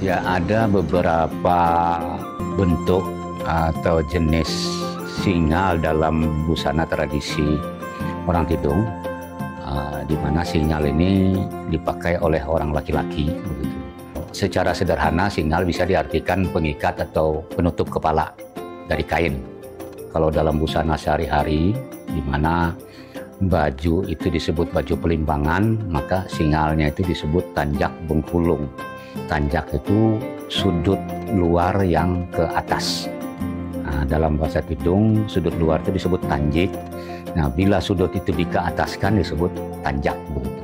Ya, ada beberapa bentuk atau jenis singal dalam busana tradisi orang Tidung, di mana singal ini dipakai oleh orang laki-laki. Begitu. Secara sederhana, singal bisa diartikan pengikat atau penutup kepala dari kain. Kalau dalam busana sehari-hari, di mana baju itu disebut baju pelimpangan, maka singalnya itu disebut tanjak bengkulung. Tanjak itu sudut luar yang ke atas. Nah, dalam bahasa Tidung, sudut luar itu disebut tanjik. Nah, bila sudut itu dikeataskan disebut tanjak. Begitu.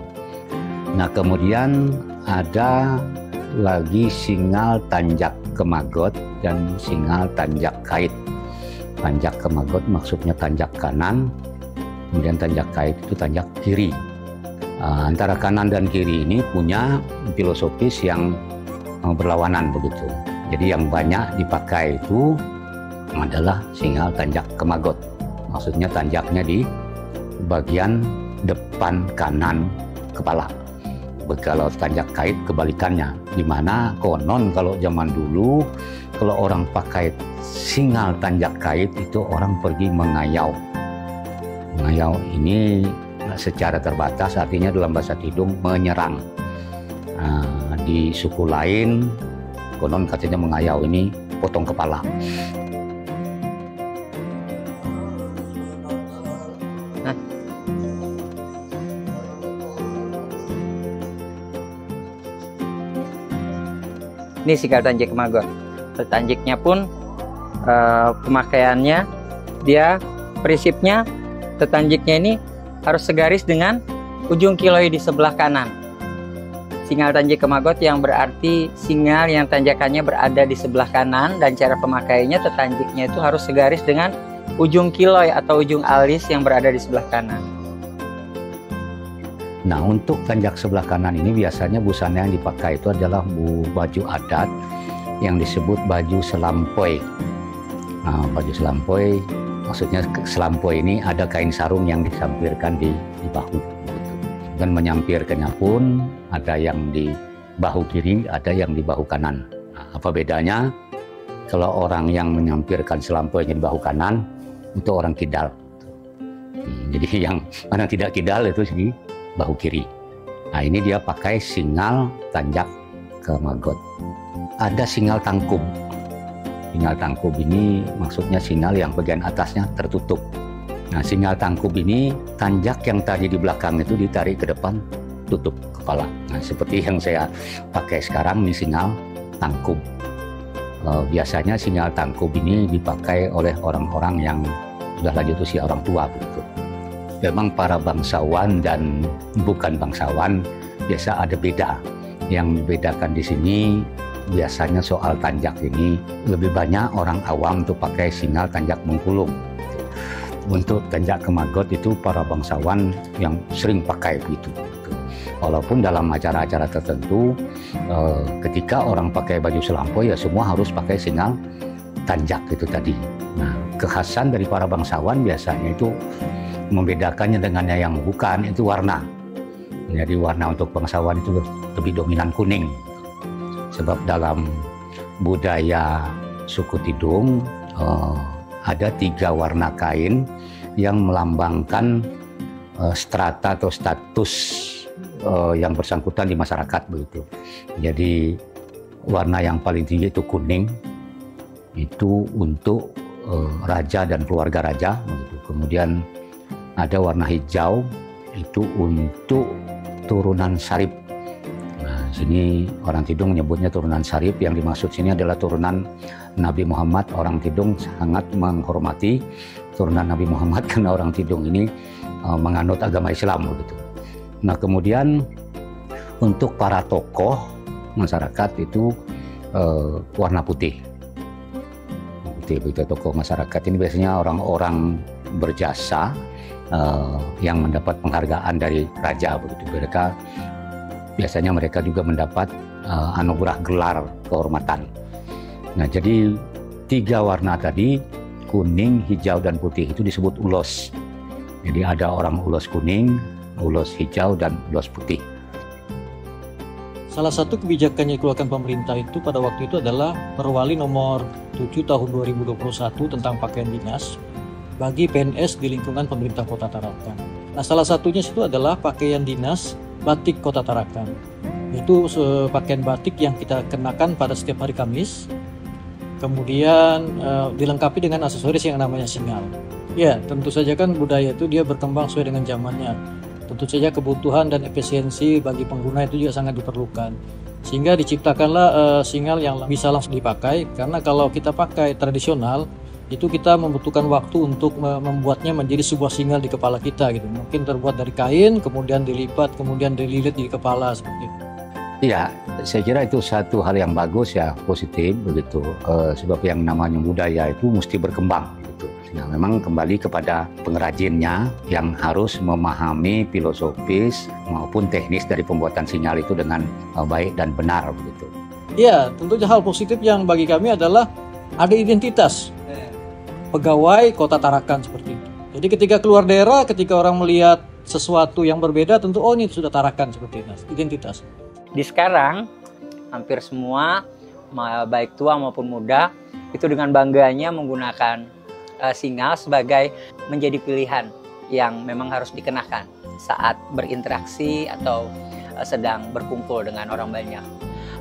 Nah, kemudian ada lagi singal tanjak kemagot dan singal tanjak kait. Tanjak kemagot maksudnya tanjak kanan, kemudian tanjak kait itu tanjak kiri. Antara kanan dan kiri ini punya filosofis yang berlawanan begitu. Jadi yang banyak dipakai itu adalah singal tanjak kemagot. Maksudnya tanjaknya di bagian depan kanan kepala. Kalau tanjak kait kebalikannya, di mana konon kalau zaman dulu kalau orang pakai singal tanjak kait itu orang pergi mengayau. Mengayau ini secara terbatas artinya dalam bahasa Tidung menyerang. Di suku lain konon katanya mengayau ini potong kepala. Ini singal tanjik kemagot. Tanjiknya pun pemakaiannya dia prinsipnya tanjiknya ini harus segaris dengan ujung kiloi di sebelah kanan. Singal tanjik kemagot yang berarti singal yang tanjakannya berada di sebelah kanan, dan cara pemakaiannya tanjiknya itu harus segaris dengan ujung kiloi atau ujung alis yang berada di sebelah kanan. Nah, untuk tanjak sebelah kanan ini biasanya busana yang dipakai itu adalah baju adat yang disebut baju selampoi. Nah, baju selampoi maksudnya selampoi ini ada kain sarung yang disampirkan di bahu. Dan menyampirkannya pun ada yang di bahu kiri, ada yang di bahu kanan. Nah, apa bedanya? Kalau orang yang menyampirkan selampoinya di bahu kanan, itu orang kidal. Jadi yang mana tidak kidal itu di bahu kiri. Nah, ini dia pakai singal tanjak kemagot. Ada singal tangkub. Singal tangkub ini maksudnya singal yang bagian atasnya tertutup. Nah, singal tangkub ini tanjak yang tadi di belakang itu ditarik ke depan, tutup kepala. Nah, seperti yang saya pakai sekarang ini singal tangkub. Biasanya singal tangkub ini dipakai oleh orang-orang yang sudah lanjut usia, orang tua begitu. Memang para bangsawan dan bukan bangsawan biasa ada beda. Yang membedakan di sini biasanya soal tanjak ini lebih banyak orang awam untuk pakai singal tanjak bengkulung. Untuk tanjak kemagot itu para bangsawan yang sering pakai gitu. Walaupun dalam acara-acara tertentu ketika orang pakai baju selampoi ya semua harus pakai singal tanjak itu tadi. Nah, kekhasan dari para bangsawan biasanya itu membedakannya dengannya yang bukan itu warna. Jadi warna untuk bangsawan itu lebih dominan kuning. Sebab dalam budaya suku Tidung ada 3 warna kain yang melambangkan strata atau status yang bersangkutan di masyarakat begitu. Jadi warna yang paling tinggi itu kuning, itu untuk raja dan keluarga raja begitu. Kemudian ada warna hijau itu untuk turunan Sarip. Nah, sini orang Tidung menyebutnya turunan Sarip. Yang dimaksud sini adalah turunan Nabi Muhammad. Orang Tidung sangat menghormati turunan Nabi Muhammad karena orang Tidung ini menganut agama Islam begitu. Nah, kemudian untuk para tokoh masyarakat itu warna putih. Putih begitu. Tokoh masyarakat ini biasanya orang-orang berjasa yang mendapat penghargaan dari raja begitu. Biasanya mereka juga mendapat anugerah gelar kehormatan. Nah, jadi 3 warna tadi, kuning, hijau, dan putih itu disebut ulos. Jadi ada orang ulos kuning, ulos hijau dan ulos putih. Salah satu kebijakan yang dikeluarkan pemerintah itu pada waktu itu adalah Perwali nomor 7 tahun 2021 tentang pakaian dinas bagi PNS di lingkungan pemerintah Kota Tarakan. Nah, salah satunya itu adalah pakaian dinas batik Kota Tarakan. Itu pakaian batik yang kita kenakan pada setiap hari Kamis. Kemudian dilengkapi dengan aksesoris yang namanya singal. Ya, tentu saja kan budaya itu dia berkembang sesuai dengan zamannya. Tentu saja kebutuhan dan efisiensi bagi pengguna itu juga sangat diperlukan. Sehingga diciptakanlah singal yang bisa langsung dipakai. Karena kalau kita pakai tradisional, itu kita membutuhkan waktu untuk membuatnya menjadi sebuah singal di kepala kita gitu. Mungkin terbuat dari kain, kemudian dilipat, kemudian dililit di kepala seperti itu. Iya, saya kira itu satu hal yang bagus ya, positif begitu. Sebab yang namanya budaya itu mesti berkembang gitu. Nah, memang kembali kepada pengrajinnya yang harus memahami filosofis maupun teknis dari pembuatan sinyal itu dengan baik dan benar begitu. Iya, tentunya hal positif yang bagi kami adalah ada identitas pegawai Kota Tarakan seperti itu. Jadi ketika keluar daerah, ketika orang melihat sesuatu yang berbeda, tentu oh ini sudah Tarakan seperti itu, identitas. Di sekarang, hampir semua, baik tua maupun muda, itu dengan bangganya menggunakan singal sebagai menjadi pilihan yang memang harus dikenakan saat berinteraksi atau sedang berkumpul dengan orang banyak.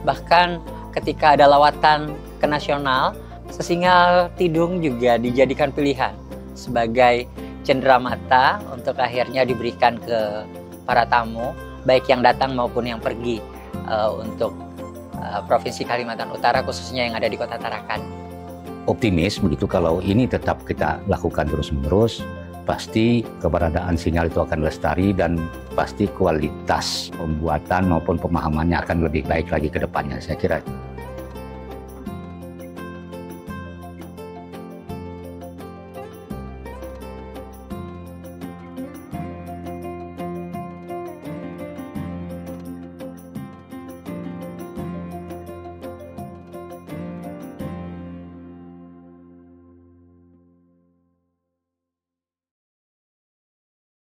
Bahkan ketika ada lawatan ke nasional, sesingal tidung juga dijadikan pilihan sebagai cenderamata untuk akhirnya diberikan ke para tamu, baik yang datang maupun yang pergi untuk Provinsi Kalimantan Utara, khususnya yang ada di Kota Tarakan. Optimis begitu kalau ini tetap kita lakukan terus-menerus, pasti keberadaan sinyal itu akan lestari dan pasti kualitas pembuatan maupun pemahamannya akan lebih baik lagi ke depannya, saya kira.